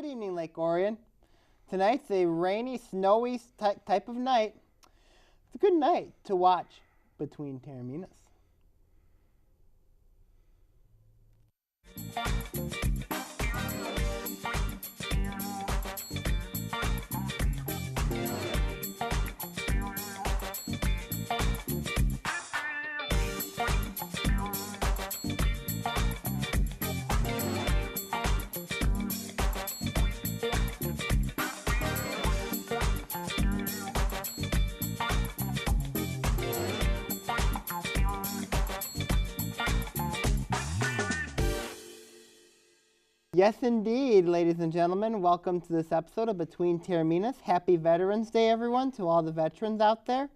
Good evening, Lake Orion. Tonight's a rainy, snowy type of night. It's a good night to watch between Taorminas. Yes, indeed, ladies and gentlemen. Welcome to this episode of Between Taorminas. Happy Veterans Day, everyone, to all the veterans out there.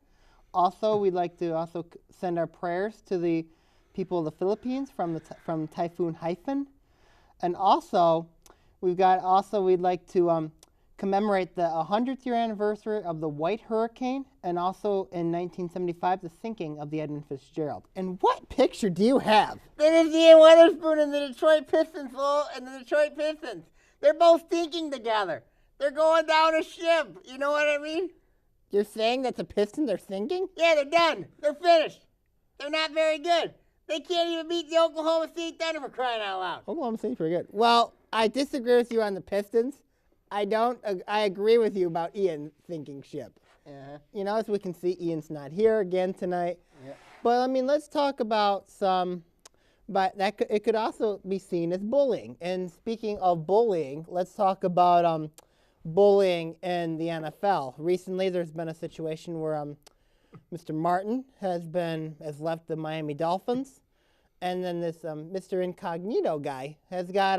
Also, we'd like to send our prayers to the people of the Philippines from Typhoon Haiyan. And also, we'd like to commemorate the 100th year anniversary of the White Hurricane, and also in 1975, the sinking of the Edmund Fitzgerald. And what picture do you have? That is Ian Weatherspoon and the Detroit Pistons, and the Detroit Pistons. They're both sinking together. They're going down a ship. You know what I mean? You're saying that the Pistons are sinking? Yeah, they're done. They're finished. They're not very good. They can't even beat the Oklahoma City Thunder, for crying out loud. Oklahoma City's pretty good. Well, I disagree with you on the Pistons. I agree with you about Ian sinking ship. You know, as we can see, Ian's not here again tonight. Yep. But I mean, let's talk about it could also be seen as bullying. And speaking of bullying, let's talk about bullying in the NFL. Recently, there's been a situation where Mr. Martin has left the Miami Dolphins, and then this Mr. Incognito guy has got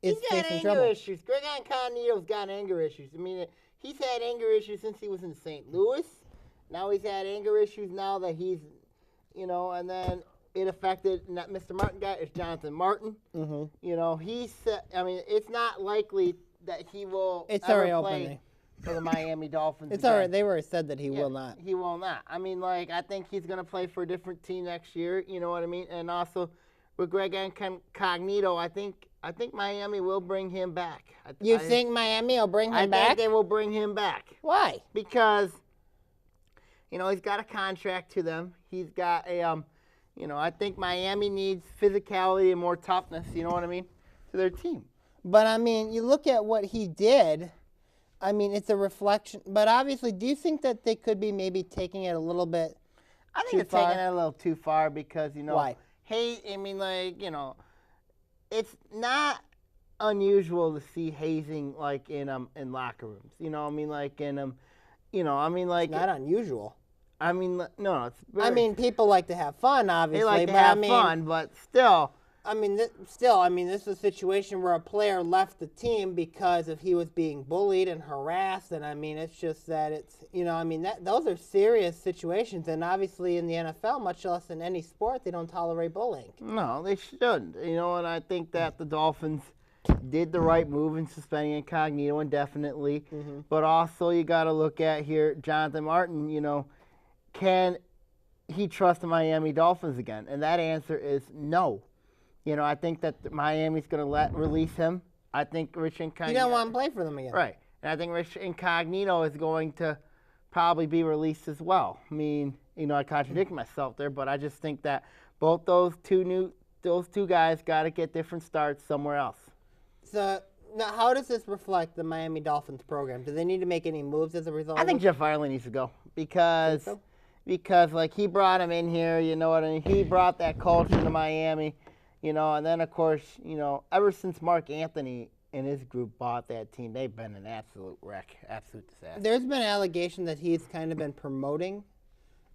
He's got anger issues. Greg Incognito's got anger issues. I mean, he's had anger issues since he was in St. Louis. Now he's had anger issues now that he's, and then it affected Mr. Martin guy is Jonathan Martin. Mm-hmm. You know, it's not likely that he will ever play for the Miami Dolphins. It's all right. They already said that he will not. He will not. I mean, I think he's going to play for a different team next year. You know what I mean? And also with Greg Incognito, I think Miami will bring him back. You think Miami will bring him back? I think they will bring him back. Why? Because, he's got a contract to them. He's got I think Miami needs physicality and more toughness, you know what I mean, to their team. But, I mean, you look at what he did, I mean, it's a reflection. But obviously, do you think that they could be maybe taking it a little bit I think it's taking it a little too far because, Why? It's not unusual to see hazing in locker rooms. It's not unusual. I mean, no, it's very, I mean, people like to have fun, obviously. They like to have fun, but still. This is a situation where a player left the team because he was being bullied and harassed, and it's just that those are serious situations, and obviously in the NFL, much less in any sport, they don't tolerate bullying. No, they shouldn't. And I think that the Dolphins did the right move in suspending Incognito indefinitely, but also you got to look at here, Jonathan Martin, can he trust the Miami Dolphins again? And that answer is no. I think that Miami's going to release him. I think Rich Incognito. You don't want him to play for them again. Right. And I think Rich Incognito is going to probably be released as well. I mean, I contradict myself there, but I just think that both those two guys got to get different starts somewhere else. So now, how does this reflect the Miami Dolphins program? Do they need to make any moves as a result? I think Jeff Ireland needs to go because he brought him in here. You know what I mean? He brought that culture to Miami. And then, of course, ever since Mark Anthony and his group bought that team, they've been an absolute wreck, absolute disaster. There's been an allegation that he's kind of been promoting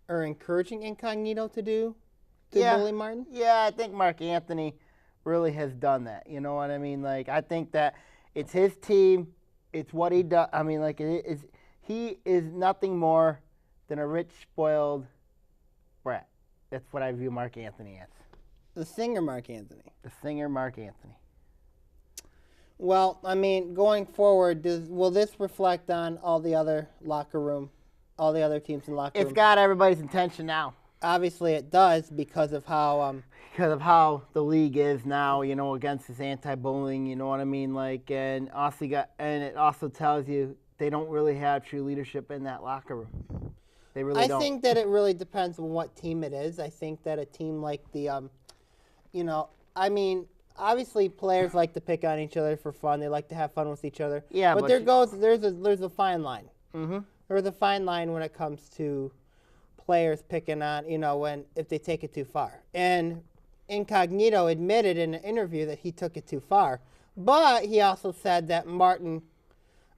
or encouraging Incognito to bully Martin? Yeah, I think Mark Anthony really has done that. You know what I mean? I think that it's his team. It's what he does. I mean, he is nothing more than a rich, spoiled brat. That's what I view Mark Anthony as. The singer Mark Anthony. The singer Mark Anthony. Well, going forward, will this reflect on all the other teams in locker room? It's got everybody's attention now. Obviously, it does because of how the league is now. Against this anti-bullying. You know what I mean? And it also tells you they don't really have true leadership in that locker room. They really don't. I think that it really depends on what team it is. I think that a team like the, obviously players like to pick on each other for fun. They like to have fun with each other. Yeah, but there's a fine line. Mm-hmm. There's a fine line when it comes to players picking on, if they take it too far. And Incognito admitted in an interview that he took it too far. But he also said that Martin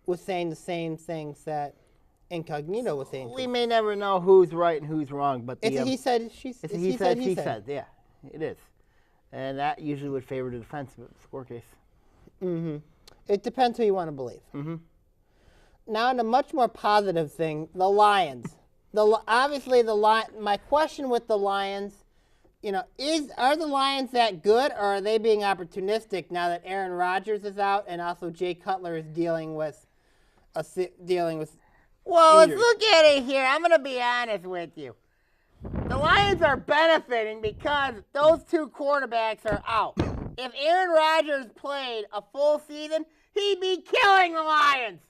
was saying the same things that Incognito was saying. We may never know who's right and who's wrong, but he said, she said. Yeah, it is. And that usually would favor the defensive score case. Mm-hmm. It depends who you want to believe. Mm-hmm. Now, on a much more positive thing, the Lions. My question with the Lions, are the Lions that good, or are they being opportunistic now that Aaron Rodgers is out and also Jay Cutler is dealing with Well, injuries? Let's look at it here. I'm going to be honest with you. The Lions are benefiting because those two quarterbacks are out. If Aaron Rodgers played a full season, he'd be killing the Lions.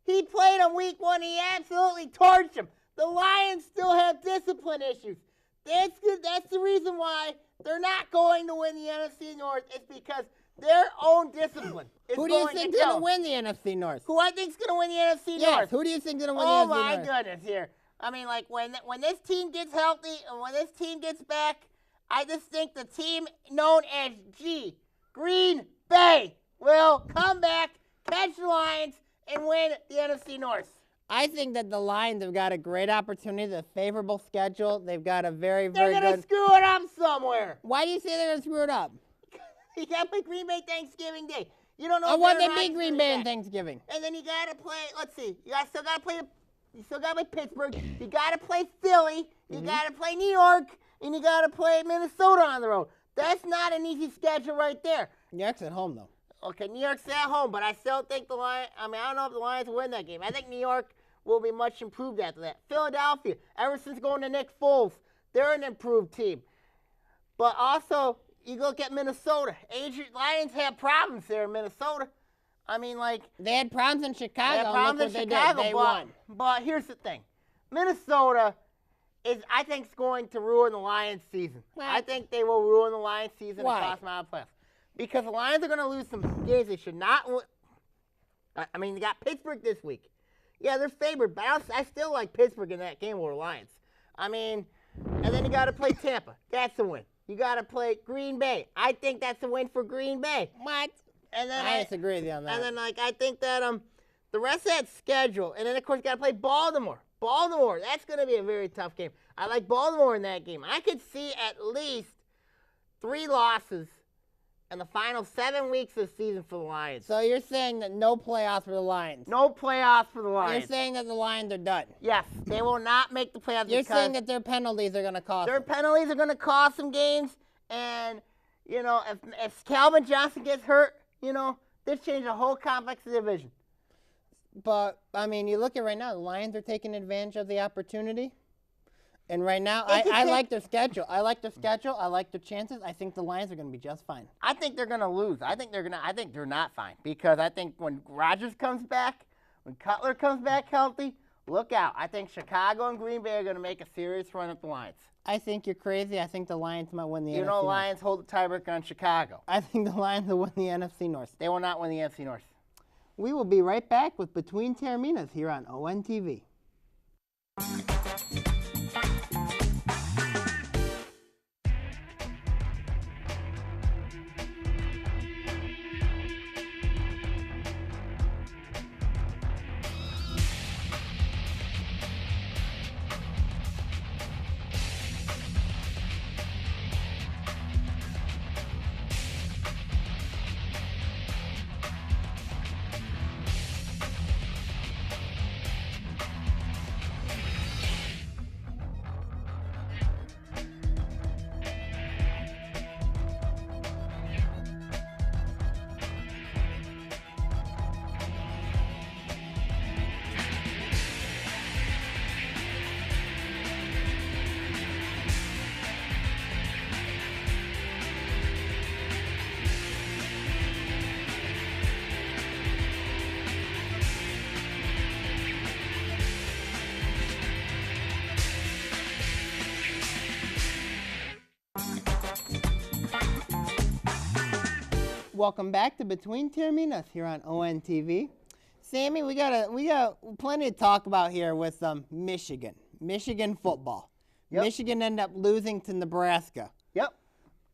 He played on week 1. He absolutely torched them. The Lions still have discipline issues. That's the reason why they're not going to win the NFC North. It's because their own discipline is Who do you think is going to win the NFC North? Who I think is going to win the NFC North? Yes, who do you think is going to win the NFC North? Oh, my goodness, here. I mean, when this team gets healthy and when this team gets back, I just think the team known as Green Bay, will come back, catch the Lions, and win the NFC North. I think that the Lions have got a great opportunity, a favorable schedule. They've got a very, very good... They're going to screw it up somewhere. Why do you say they're going to screw it up? You got to play Green Bay Thanksgiving Day. You don't know. I want to beat Green Bay on Thanksgiving. And then you got to play. Let's see. You still got to play Pittsburgh. You got to play Philly. You got to play New York, and you got to play Minnesota on the road. That's not an easy schedule right there. New York's at home though. Okay, New York's at home, but I still think the Lions. I don't know if the Lions will win that game. I think New York will be much improved after that. Philadelphia, ever since going to Nick Foles, they're an improved team. But also, you look at Minnesota. Lions have problems there in Minnesota. They had problems in Chicago. They had problems in Chicago, they won. But here's the thing. Minnesota I think, is going to ruin the Lions' season. What? I think they will ruin the Lions' season Why? and cost them out of the playoffs. Because the Lions are going to lose some games they should not win. They got Pittsburgh this week. Yeah, they're favored, but I still like Pittsburgh in that game over the Lions. And then you got to play Tampa. That's a win. You got to play Green Bay. I think that's a win for Green Bay. What? And then I disagree with you on that. And then, I think that the rest of that schedule, and then, of course, you got to play Baltimore. Baltimore, that's going to be a very tough game. I like Baltimore in that game. I could see at least 3 losses in the final 7 weeks of the season for the Lions. So you're saying that no playoffs for the Lions? No playoffs for the Lions. You're saying that the Lions are done? Yes, they will not make the playoffs. You're saying that their penalties are going to cost them? Their penalties are going to cost them games, and, if Calvin Johnson gets hurt, this changes the whole complex of the division. But, you look at right now, the Lions are taking advantage of the opportunity. And right now, I like their schedule. I like their chances. I think the Lions are going to be just fine. I think they're going to lose. I think they're not fine. Because I think when Rodgers comes back, when Cutler comes back healthy, look out. I think Chicago and Green Bay are going to make a serious run at the Lions. I think you're crazy. I think the Lions might win the NFC North. Lions hold the tiebreaker on Chicago. I think the Lions will win the NFC North. They will not win the NFC North. We will be right back with Between Taorminas here on ONTV. Welcome back to Between Taorminas here on ONTV. Sammy, we got plenty to talk about here with Michigan football. Yep. Michigan ended up losing to Nebraska. Yep.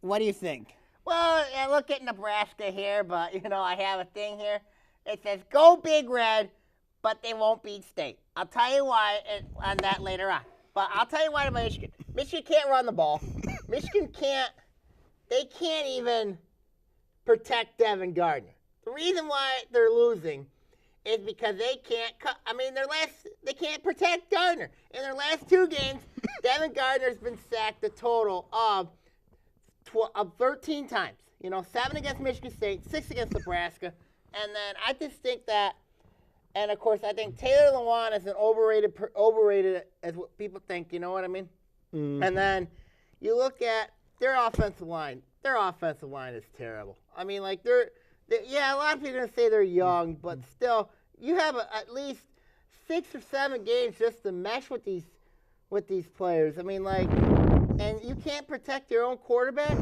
What do you think? Well, I look at Nebraska here, but, I have a thing here. It says, go Big Red, but they won't beat State. I'll tell you why on that later on. But I'll tell you why about Michigan. Michigan can't run the ball. Michigan can't even protect Devin Gardner. The reason why they're losing is because they can't they can't protect Gardner. In their last 2 games, Devin Gardner's been sacked a total of 13 times. 7 against Michigan State, 6 against Nebraska. And then I just think that, and of course, I think Taylor Lewan is an overrated as what people think. You know what I mean? Mm. And then you look at their offensive line. Their offensive line is terrible. I mean, like a lot of people are gonna say they're young, but still, you have at least 6 or 7 games just to mesh with these players. I mean, and you can't protect your own quarterback.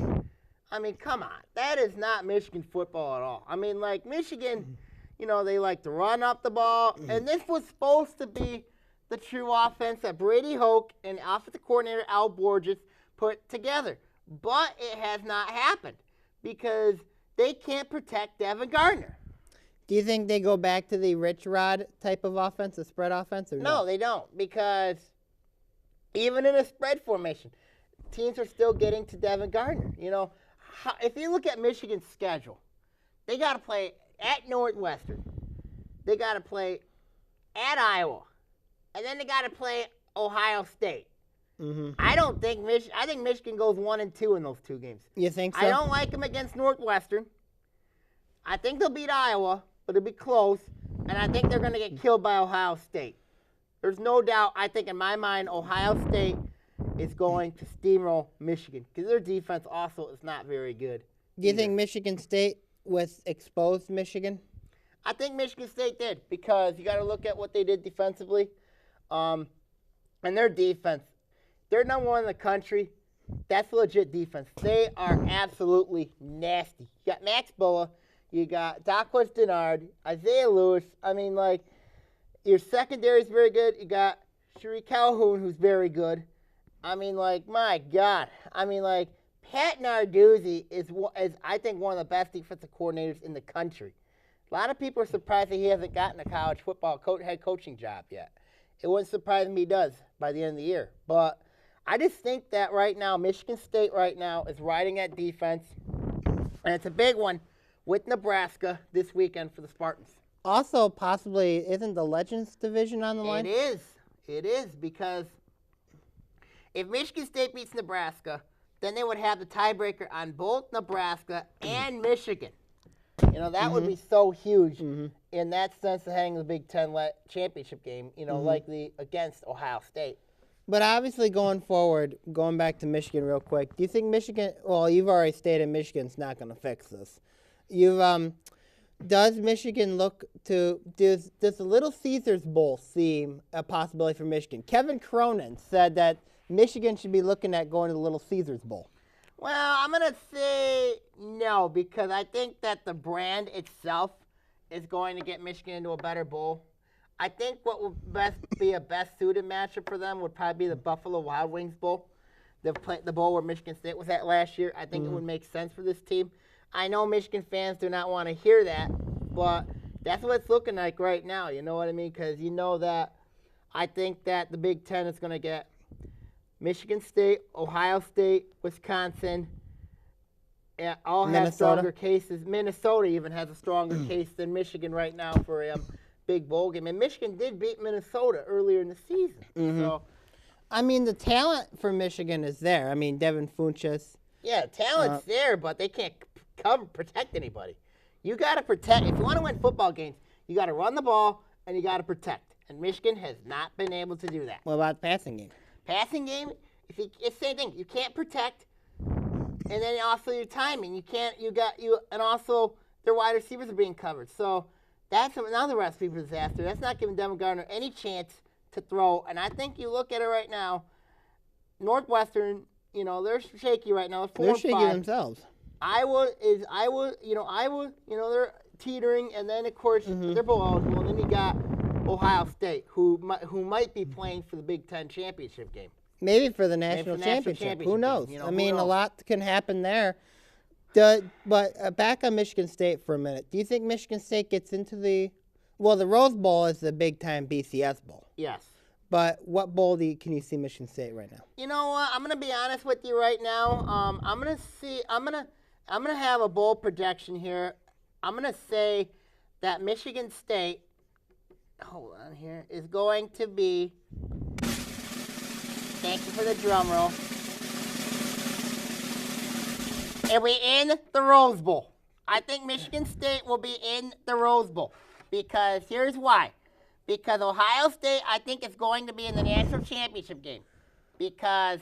I mean, come on, that is not Michigan football at all. I mean, Michigan, they like to run up the ball, and this was supposed to be the true offense that Brady Hoke and offensive coordinator Al Borges put together. But it has not happened because they can't protect Devin Gardner. Do you think they go back to the Rich Rod type of offense, the spread offense, or No, they don't, because even in a spread formation, teams are still getting to Devin Gardner. If you look at Michigan's schedule, they got to play at Northwestern, they got to play at Iowa, and then they got to play Ohio State. Mm-hmm. I think Michigan goes 1-2 in those 2 games. You think so? I don't like them against Northwestern. I think they'll beat Iowa, but it'll be close. And I think they're going to get killed by Ohio State. There's no doubt. I think in my mind, Ohio State is going to steamroll Michigan because their defense also is not very good. Do you think Michigan State was exposed Michigan? I think Michigan State did because you got to look at what they did defensively. And their defense. They're number 1 in the country. That's legit defense. They are absolutely nasty. You got Max Boa. You got Daquez Denard, Isaiah Lewis. I mean, your secondary is very good. You got Sheree Calhoun, who's very good. I mean, my God. I mean, Pat Narduzzi is I think, one of the best defensive coordinators in the country. A lot of people are surprised that he hasn't gotten a college football head coaching job yet. It wouldn't surprise me he does by the end of the year. But I just think that right now, Michigan State right now is riding at defense, and it's a big one with Nebraska this weekend for the Spartans. Also, possibly, isn't the Legends division on the line? It is, because if Michigan State beats Nebraska, then they would have the tiebreaker on both Nebraska and Michigan. That would be so huge in that sense of having the Big Ten championship game, likely against Ohio State. But obviously, going forward, going back to Michigan real quick, do you think Michigan? Well, you've already stated Michigan's not going to fix this. Does Michigan look to does the Little Caesars Bowl seem a possibility for Michigan? Kevin Cronin said that Michigan should be looking at going to the Little Caesars Bowl. Well, I'm gonna say no because I think that the brand itself is going to get Michigan into a better bowl. I think what would be a best suited matchup for them would probably be the Buffalo Wild Wings Bowl, the bowl where Michigan State was at last year. I think it would make sense for this team. I know Michigan fans do not want to hear that, but that's what it's looking like right now. You know what I mean? Because that I think that the Big Ten is going to get Michigan State, Ohio State, Wisconsin, all have stronger cases. Minnesota even has a stronger case than Michigan right now for a big bowl game. And Michigan did beat Minnesota earlier in the season. So, I mean, the talent for Michigan is there. I mean, Devin Funchess. Yeah, talent's there, but they can't protect anybody. You got to protect. If you want to win football games, you got to run the ball and you got to protect. And Michigan has not been able to do that. What about passing game? Passing game, it's the same thing. You can't protect, and then also your timing. And also their wide receivers are being covered. So that's another recipe for disaster. That's not giving Devin Gardner any chance to throw. And I think you look at it right now, Northwestern, they're shaky right now. They're shaky themselves. Iowa, they're teetering, and then of course they're bowl eligible. And then you got Ohio State, who might be playing for the Big Ten championship game. Maybe for the national championship. Who knows? Game, I mean, a lot can happen there. But back on Michigan State for a minute. Do you think Michigan State gets into the Rose Bowl is the big-time BCS bowl. Yes. But what bowl can you see Michigan State right now? You know what? I'm gonna be honest with you right now. I'm gonna have a bold projection here. I'm gonna say that Michigan State, hold on here, is going to be. Thank you for the drum roll. Are we in the Rose Bowl? I think Michigan State will be in the Rose Bowl because here's why. Because Ohio State, I think, is going to be in the national championship game. Because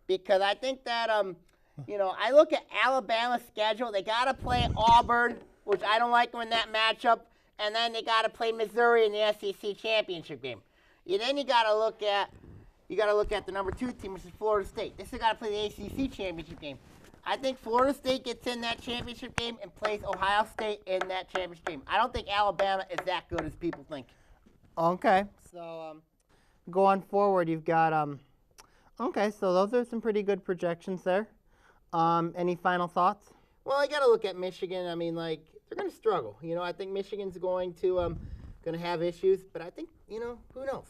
I think that I look at Alabama's schedule. They got to play Auburn, which I don't like them in that matchup, and then they got to play Missouri in the SEC championship game. Then you got to look at the number 2 team, which is Florida State. They still got to play the ACC championship game. I think Florida State gets in that championship game and plays Ohio State in that championship game. I don't think Alabama is that good as people think. Okay. So going forward, you've got okay, so those are some pretty good projections there. Any final thoughts? Well, I got to look at Michigan. I mean, they're going to struggle. I think Michigan's going to have issues, but I think, who knows?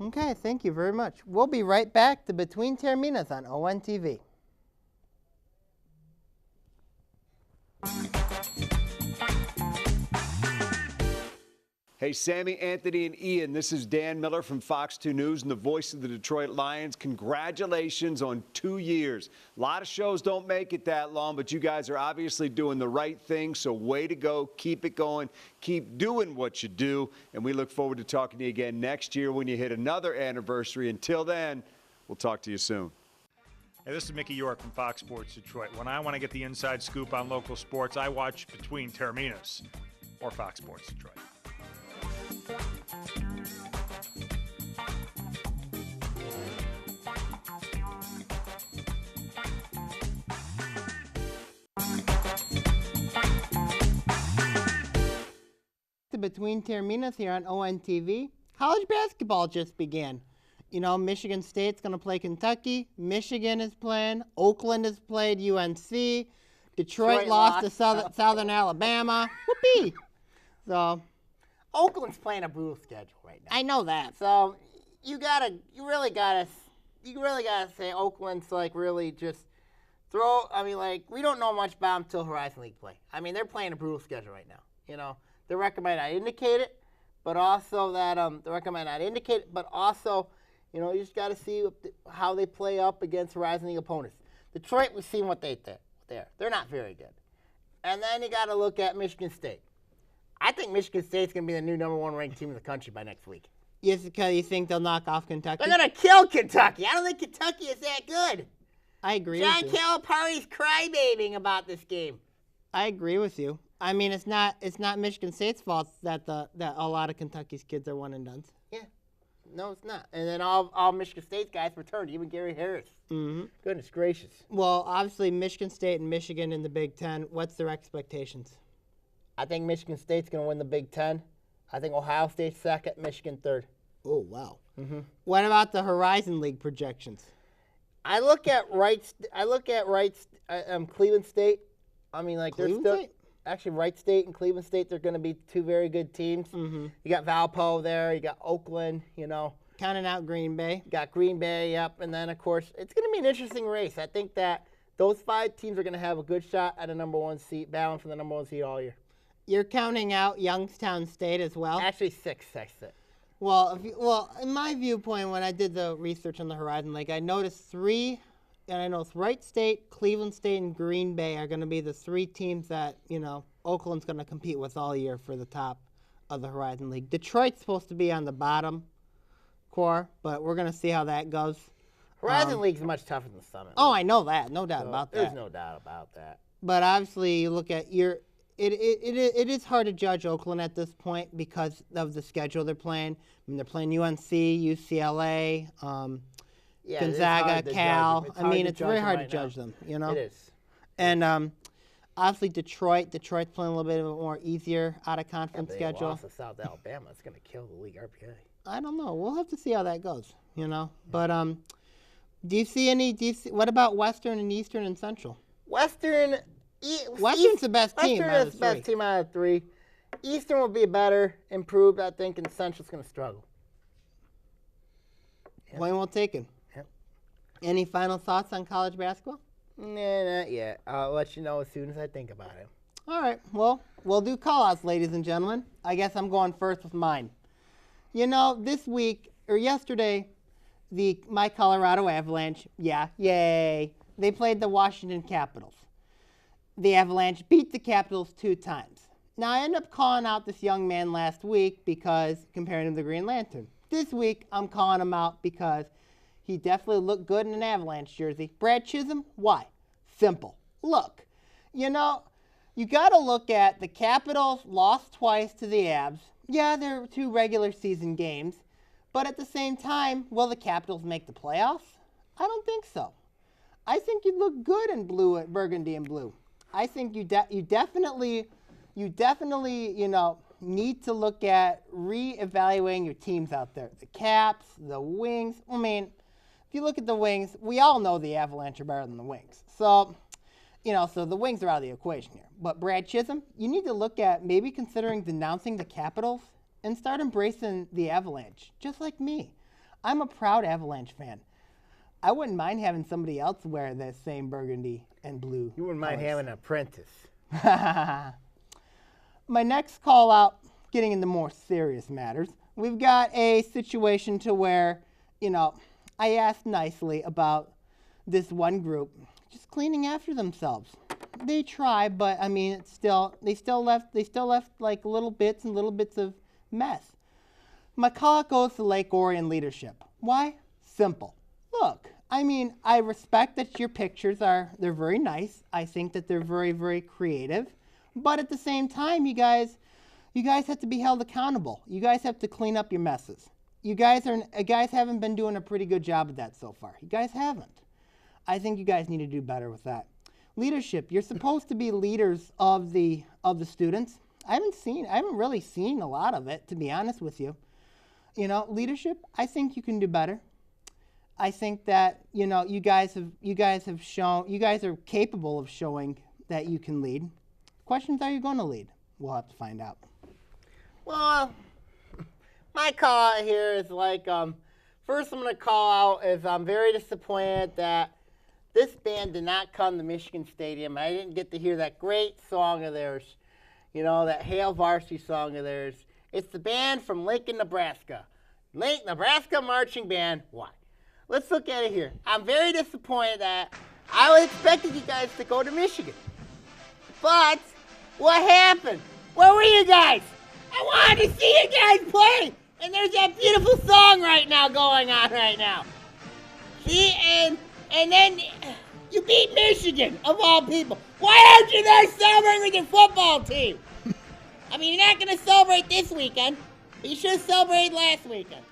Okay, thank you very much. We'll be right back to Between Taorminas on ONTV. Hey, Sammy, Anthony, and Ian, this is Dan Miller from Fox 2 News and the voice of the Detroit Lions. Congratulations on 2 years. A lot of shows don't make it that long, but you guys are obviously doing the right thing, so way to go. Keep it going. Keep doing what you do, and we look forward to talking to you again next year when you hit another anniversary. Until then, we'll talk to you soon. Hey, this is Mickey York from Fox Sports Detroit. When I want to get the inside scoop on local sports, I watch Between Taorminas or Fox Sports Detroit. Between Taorminas here on ONTV. College basketball just began. Michigan State's going to play Kentucky. Michigan is playing. Oakland has played UNC. Detroit lost to Southern Alabama. Whoopee! So Oakland's playing a brutal schedule right now. I know that. So you really gotta say Oakland's really just throw. I mean, we don't know much about them till Horizon League play. I mean, they're playing a brutal schedule right now. The record might not indicate it, but also that you just got to see how they play up against Horizon League opponents. Detroit, we've seen what they did there. They're not very good. And then you got to look at Michigan State. I think Michigan State's going to be the new number 1 ranked team in the country by next week. Yes, because you think they'll knock off Kentucky? They're going to kill Kentucky. I don't think Kentucky is that good. I agree John with you. Calipari's crybabying about this game. I agree with you. I mean, it's not Michigan State's fault that a lot of Kentucky's kids are one and dones. Yeah, no, it's not. And then all Michigan State's guys returned, even Gary Harris. Mm-hmm. Goodness gracious. Well, obviously Michigan State and Michigan in the Big Ten. What's their expectations? I think Michigan State's going to win the Big Ten. I think Ohio State's second, Michigan third. Oh wow. Mm-hmm. What about the Horizon League projections? I look at Cleveland State. I mean, they're still. State? Actually, Wright State and Cleveland State, they're going to be 2 very good teams. Mm-hmm. You got Valpo there. You got Oakland, Counting out Green Bay. You got Green Bay, yep. And then, of course, it's going to be an interesting race. I think that those 5 teams are going to have a good shot at a number 1 seed, battling for the number 1 seed all year. You're counting out Youngstown State as well? Actually, 6, I said. Well, in my viewpoint, when I did the research on the Horizon League, I noticed 3. And I know Wright State, Cleveland State, and Green Bay are going to be the 3 teams that, Oakland's going to compete with all year for the top of the Horizon League. Detroit's supposed to be on the bottom core, but we're going to see how that goes. Horizon League's much tougher than the Summit League. Oh, I know that. No doubt about that. There's no doubt about that. But obviously, you look at it is hard to judge Oakland at this point because of the schedule they're playing. I mean, they're playing UNC, UCLA, Gonzaga, Cal. I mean, it's very hard to judge them, It is. And obviously Detroit's playing a little bit of a more easier out-of-conference schedule. They lost to South Alabama. It's going to kill the league RPA. I don't know. We'll have to see how that goes, you know. But do you see what about Western and Eastern and Central? Western's the best team. Western is the best team out of 3. Eastern will be better, improved, I think, and Central's going to struggle. Yep. Point well taken. Yep. Any final thoughts on college basketball? Nah, not yet. I'll let you know as soon as I think about it. All right. Well, we'll do call-outs, ladies and gentlemen. I guess I'm going first with mine. You know, this week, or yesterday, my Colorado Avalanche, yay, they played the Washington Capitals. The Avalanche beat the Capitals 2 times. Now, I ended up calling out this young man last week because comparing him to the Green Lantern. This week, I'm calling him out because he definitely looked good in an Avalanche jersey. Brad Chisholm, why? Simple. Look, you know, you got to look at the Capitals lost twice to the Avs. Yeah, there were 2 regular season games. But at the same time, will the Capitals make the playoffs? I don't think so. I think you look good in blue, burgundy and blue. I think you definitely, you know, need to look at reevaluating your teams out there. The Caps, the Wings. I mean, if you look at the Wings, we all know the Avalanche are better than the Wings. So, you know, so the Wings are out of the equation here. But Brad Chisholm, you need to look at maybe considering denouncing the Capitals and start embracing the Avalanche, just like me. I'm a proud Avalanche fan. I wouldn't mind having somebody else wear the same burgundy and blue. You wouldn't mind having an apprentice. My next call out, getting into more serious matters, we've got a situation to where, you know, I asked nicely about this one group just cleaning after themselves. They try, but I mean, they still left like little bits of mess. My call out goes to Lake Orion leadership. Why? Simple. Look, I mean, I respect that your pictures they're very nice. I think that they're very, very creative. But at the same time, you guys have to be held accountable. You guys have to clean up your messes. You guys haven't been doing a pretty good job of that so far. You guys haven't. I think you guys need to do better with that. Leadership. You're supposed to be leaders of the students. I haven't really seen a lot of it, to be honest with you. You know, leadership, I think you can do better. I think that, you know, you guys are capable of showing that you can lead. Questions, are you going to lead? We'll have to find out. Well, my call out here is like, first I'm going to call out is I'm very disappointed that this band did not come to Michigan Stadium. I didn't get to hear that great song of theirs. You know, that Hail Varsity song of theirs. It's the band from Lincoln, Nebraska. Nebraska Marching Band. Why? Let's look at it here. I'm very disappointed that I expected you guys to go to Michigan. But what happened? Where were you guys? I wanted to see you guys play. And there's that beautiful song right now going on right now. See, and then you beat Michigan, of all people. Why aren't you there celebrating with your football team? I mean, you're not going to celebrate this weekend, but you should have celebrated last weekend.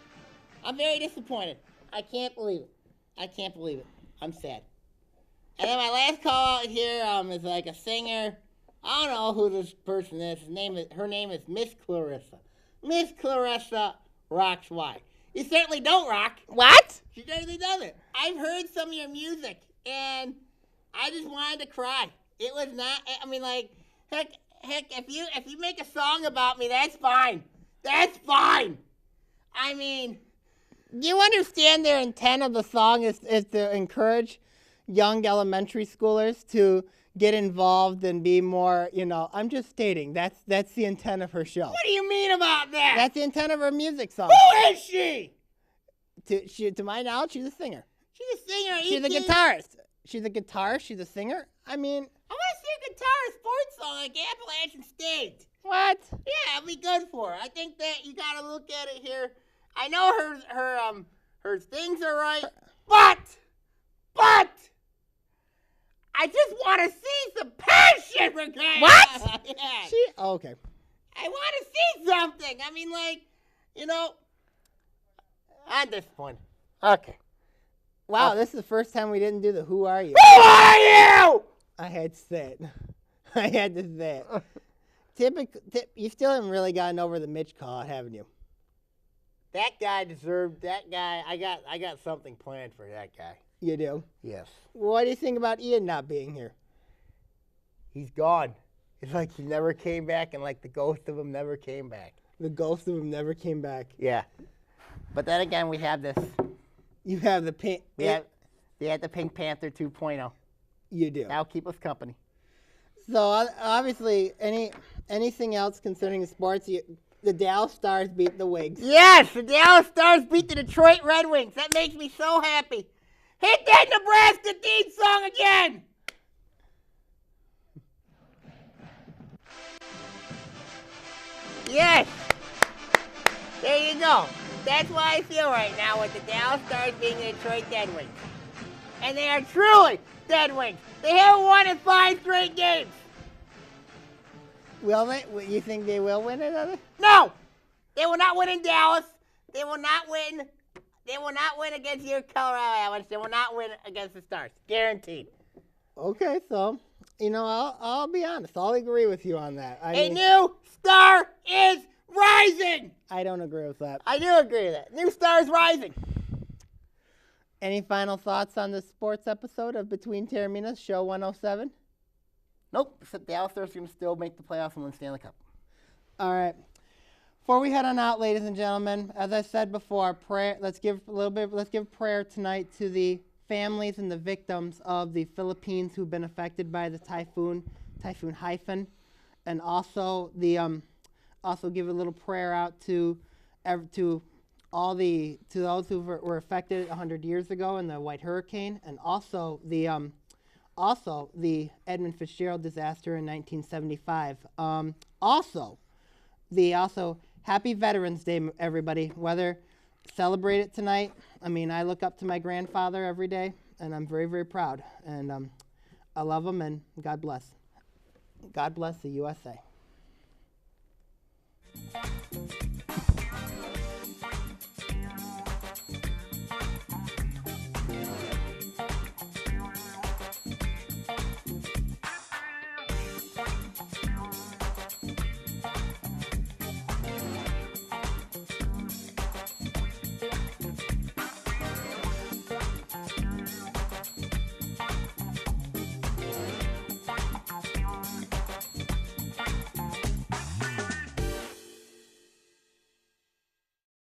I'm very disappointed. I can't believe it. I'm sad. And then my last call out here is like a singer. I don't know who this person is. Her name is Miss Clarissa. Miss Clarissa rocks. Why? You certainly don't rock. What? She certainly doesn't. I've heard some of your music, and I just wanted to cry. It was not. I mean, like, heck. If you make a song about me, that's fine. That's fine. I mean, do you understand their intent of the song is to encourage young elementary schoolers to get involved and be more, you know, I'm just stating that's the intent of her show. What do you mean about that? That's the intent of her music song. Who is she? To my knowledge, she's a singer. She's a singer. She's a guitarist. She's a guitarist. She's a singer. I mean, I want to see a guitar sports song like Appalachian State. What? Yeah, it'd be good for her. I think that you gotta look at it here. I know her things are right, but I just want to see some passion for crying What? out loud. Yeah. Okay. I want to see something. I mean, like, you know, I'm disappointed. Okay. Wow, this is the first time we didn't do the Who Are You? Who are you? I had to say it. I had to say it. You still haven't really gotten over the Mitch call, haven't you? That guy deserved. That guy. I got something planned for that guy. You do? Yes. What do you think about Ian not being here? He's gone. It's like he never came back, and like the ghost of him never came back. The ghost of him never came back. Yeah. But then again, we have this. You have the pink. We had the Pink Panther 2.0. You do. That'll keep us company. So obviously, anything else concerning sports? The Dallas Stars beat the Wigs. Yes, the Dallas Stars beat the Detroit Red Wings. That makes me so happy. Hit that Nebraska theme song again. Yes. There you go. That's why I feel right now with the Dallas Stars being the Detroit Red Wings. And they are truly Red Wings. They haven't won in 5 straight games. Will they? You think they will win another? No, they will not win in Dallas. They will not win. They will not win against your Colorado Avalanche. They will not win against the Stars. Guaranteed. Okay, so I'll be honest. I'll agree with you on that. A new star is rising. I don't agree with that. I do agree with that. New star is rising. Any final thoughts on this sports episode of Between Taorminas, Show 107? Nope. Except the Dallas Stars are going to still make the playoffs and win Stanley Cup. All right. Before we head on out, ladies and gentlemen, as I said before, let's give prayer tonight to the families and the victims of the Philippines who've been affected by the Typhoon Haiyan, and also give a little prayer out to those who were affected 100 years ago in the White Hurricane, and also the Edmund Fitzgerald disaster in 1975. Also, Happy Veterans Day, everybody. Celebrate it tonight. I mean, I look up to my grandfather every day, and I'm very, very proud. And I love him, and God bless. God bless the USA.